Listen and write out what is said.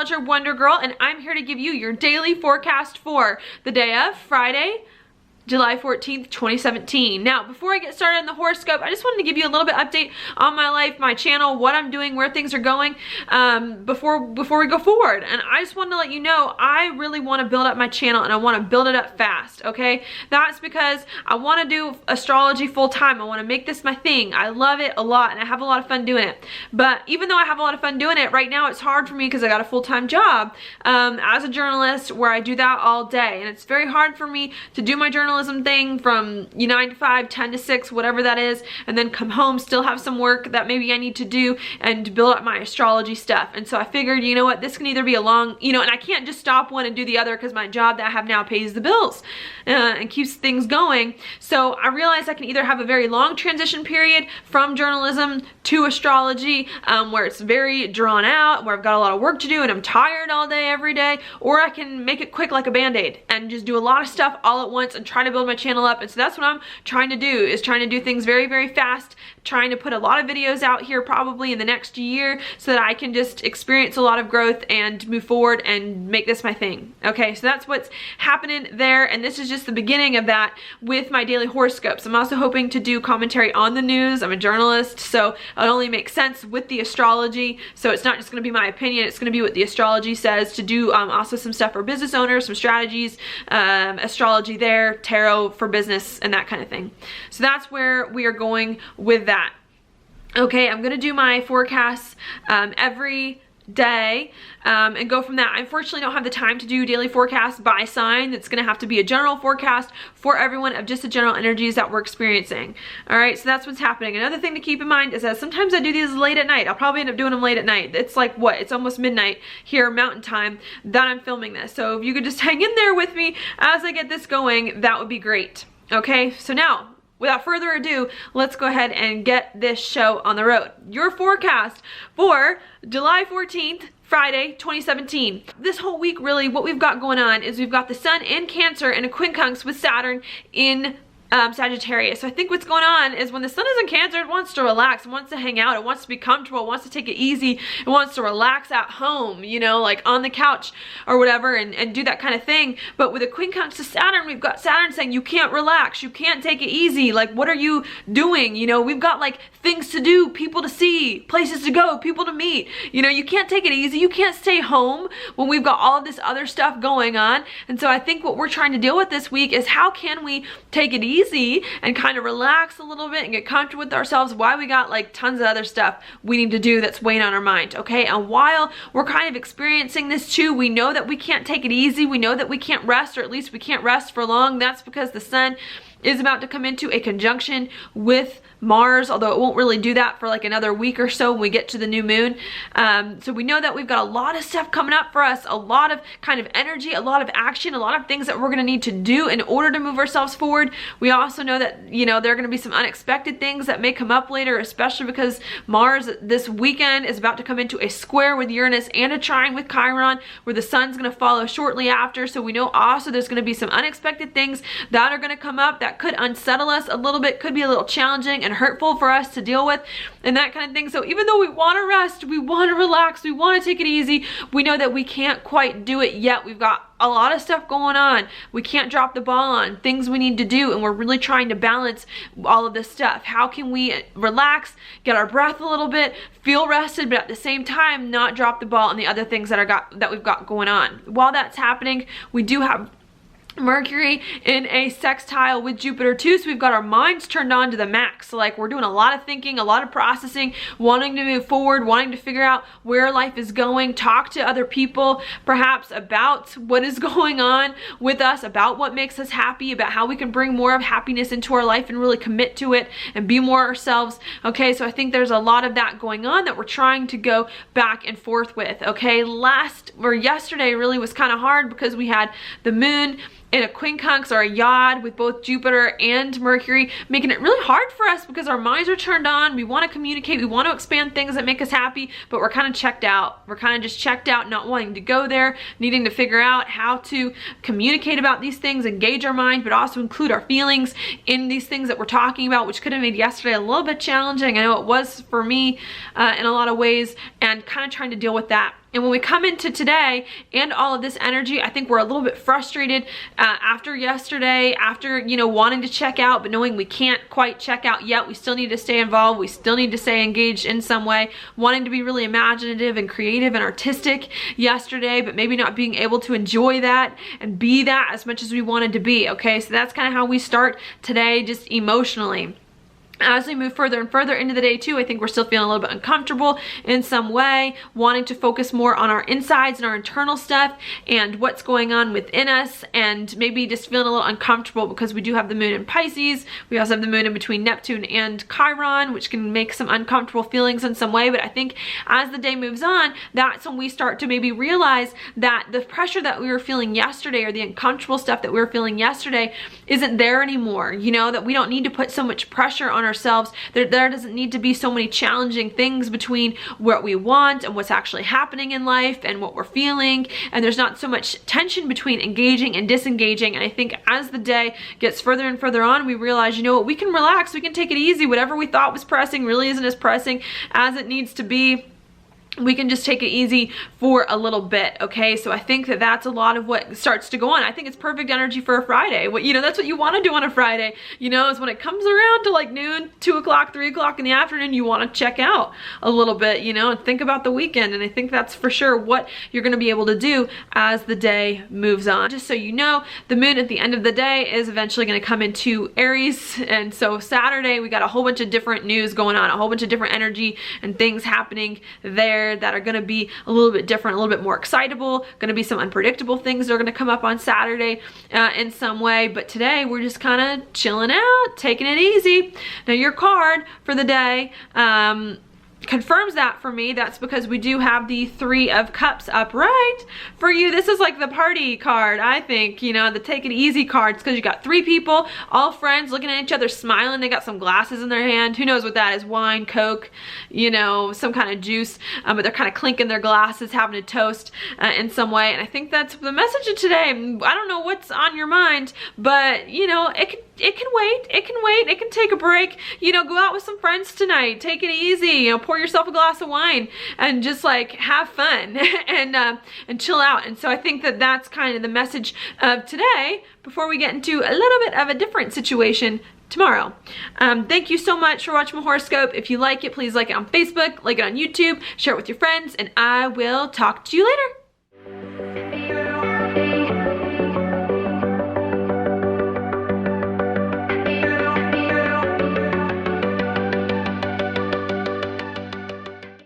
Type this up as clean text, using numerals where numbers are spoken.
astrologer Wonder Girl, and I'm here to give you your daily forecast for the day of Friday, July 14th, 2017. Now, before I get started on the horoscope, I just wanted to give you a little bit update on my life, my channel, what I'm doing, where things are going before we go forward. And I just wanted to let you know, I really want to build up my channel and I want to build it up fast, okay? That's because I want to do astrology full time. I want to make this my thing. I love it a lot and I have a lot of fun doing it. But even though I have a lot of fun doing it, right now it's hard for me because I got a full-time job as a journalist where I do that all day. And it's very hard for me to do my journalism thing from 9 to 5, 10 to 6, whatever that is, and then come home, still have some work that maybe I need to do and build up my astrology stuff. And so I figured, you know what, this can either be a long, and I can't just stop one and do the other because my job that I have now pays the bills and keeps things going. So I realized I can either have a very long transition period from journalism to astrology where it's very drawn out, where I've got a lot of work to do and I'm tired all day every day, or I can make it quick like a band-aid and just do a lot of stuff all at once and try to build my channel up. And so that's what I'm trying to do, is trying to do things very, very fast, trying to put a lot of videos out here probably in the next year so that I can just experience a lot of growth and move forward and make this my thing. Okay, so that's what's happening there, and this is just the beginning of that with my daily horoscopes. I'm also hoping to do commentary on the news. I'm a journalist, so it only makes sense with the astrology. So it's not just going to be my opinion, it's going to be what the astrology says, to do also some stuff for business owners, some strategies, astrology there, tarot for business, and that kind of thing. So that's where we are going with that. Okay, I'm gonna do my forecasts every day and go from that. I unfortunately don't have the time to do daily forecasts by sign. It's gonna have to be a general forecast for everyone of just the general energies that we're experiencing. All right, so that's what's happening. Another thing to keep in mind is that sometimes I do these late at night. I'll probably end up doing them late at night. It's like what? It's almost midnight here Mountain Time that I'm filming this. So if you could just hang in there with me as I get this going, that would be great. Okay, so now, without further ado, let's go ahead and get this show on the road. Your forecast for July 14th, Friday, 2017. This whole week, really, what we've got going on is we've got the Sun in Cancer and a quincunx with Saturn in Sagittarius. So I think what's going on is when the Sun is in Cancer, it wants to relax, it wants to hang out, it wants to be comfortable, it wants to take it easy, it wants to relax at home, like on the couch or whatever, and do that kind of thing. But with a quincunx to Saturn, we've got Saturn saying you can't relax, you can't take it easy. Like, what are you doing? We've got like things to do, people to see, places to go, people to meet. You can't take it easy, you can't stay home when we've got all of this other stuff going on. And so I think what we're trying to deal with this week is how can we take it easy and kind of relax a little bit and get comfortable with ourselves while we got like tons of other stuff we need to do that's weighing on our mind. Okay, and while we're kind of experiencing this too, we know that we can't take it easy, we know that we can't rest, or at least we can't rest for long. That's because the Sun is about to come into a conjunction with Mars, although it won't really do that for like another week or so when we get to the new moon. So we know that we've got a lot of stuff coming up for us, a lot of kind of energy, a lot of action, a lot of things that we're going to need to do in order to move ourselves forward. We also know that, there are going to be some unexpected things that may come up later, especially because Mars this weekend is about to come into a square with Uranus and a trine with Chiron, where the Sun's going to follow shortly after. So we know also there's going to be some unexpected things that are going to come up that could unsettle us a little bit, could be a little challenging and hurtful for us to deal with, and that kind of thing. So even though we want to rest, we want to relax, we want to take it easy, we know that we can't quite do it yet. We've got a lot of stuff going on. We can't drop the ball on things we need to do, and we're really trying to balance all of this stuff. How can we relax, get our breath a little bit, feel rested, but at the same time not drop the ball on the other things that we've got going on. While that's happening, we do have Mercury in a sextile with Jupiter too, so we've got our minds turned on to the max. So like we're doing a lot of thinking, a lot of processing, wanting to move forward, wanting to figure out where life is going, talk to other people perhaps about what is going on with us, about what makes us happy, about how we can bring more of happiness into our life and really commit to it and be more ourselves. Okay, so I think there's a lot of that going on that we're trying to go back and forth with. Okay, yesterday really was kind of hard because we had the moon in a quincunx or a yod with both Jupiter and Mercury, making it really hard for us because our minds are turned on. We want to communicate, we want to expand things that make us happy, but we're kind of checked out. We're kind of just checked out, not wanting to go there, needing to figure out how to communicate about these things, engage our mind, but also include our feelings in these things that we're talking about, which could have made yesterday a little bit challenging. I know it was for me in a lot of ways, and kind of trying to deal with that And when we come into today and all of this energy, I think we're a little bit frustrated after yesterday, after, you know, wanting to check out, but knowing we can't quite check out yet. We still need to stay involved. We still need to stay engaged in some way, wanting to be really imaginative and creative and artistic yesterday, but maybe not being able to enjoy that and be that as much as we wanted to be, okay? So that's kind of how we start today, just emotionally. As we move further and further into the day too, I think we're still feeling a little bit uncomfortable in some way, wanting to focus more on our insides and our internal stuff and what's going on within us, and maybe just feeling a little uncomfortable because we do have the moon in Pisces. We also have the moon in between Neptune and Chiron, which can make some uncomfortable feelings in some way. But I think as the day moves on, that's when we start to maybe realize that the pressure that we were feeling yesterday, or the uncomfortable stuff that we were feeling yesterday, isn't there anymore. You know, that we don't need to put so much pressure on ourselves. There doesn't need to be so many challenging things between what we want and what's actually happening in life and what we're feeling, and there's not so much tension between engaging and disengaging. And I think as the day gets further and further on, we realize, you know what, we can relax, we can take it easy. Whatever we thought was pressing really isn't as pressing as it needs to be. We can just take it easy for a little bit, okay? So I think that that's a lot of what starts to go on. I think it's perfect energy for a Friday. You know, that's what you want to do on a Friday, you know, is when it comes around to like noon, 2 o'clock, 3 o'clock in the afternoon, you want to check out a little bit, you know, and think about the weekend. And I think that's for sure what you're going to be able to do as the day moves on. Just so you know, the moon at the end of the day is eventually going to come into Aries. And so Saturday, we got a whole bunch of different news going on, a whole bunch of different energy and things happening there that are going to be a little bit different, a little bit more excitable, going to be some unpredictable things that are going to come up on Saturday in some way. But today we're just kind of chilling out, taking it easy. Now your card for the day confirms that for me. That's because we do have the 3 of Cups upright for you. This is like the party card, I think, you know, the take it easy cards, because you got 3 people, all friends, looking at each other, smiling. They got some glasses in their hand. Who knows what that is? Wine, Coke, you know, some kind of juice, but they're kind of clinking their glasses, having a toast in some way. And I think that's the message of today. I don't know what's on your mind, but you know, it can wait. It can wait. It can take a break. You know, go out with some friends tonight. Take it easy. You know, pour yourself a glass of wine and just like have fun and chill out. And so I think that that's kind of the message of today before we get into a little bit of a different situation tomorrow. Thank you so much for watching my horoscope. If you like it, please like it on Facebook, like it on YouTube, share it with your friends, and I will talk to you later.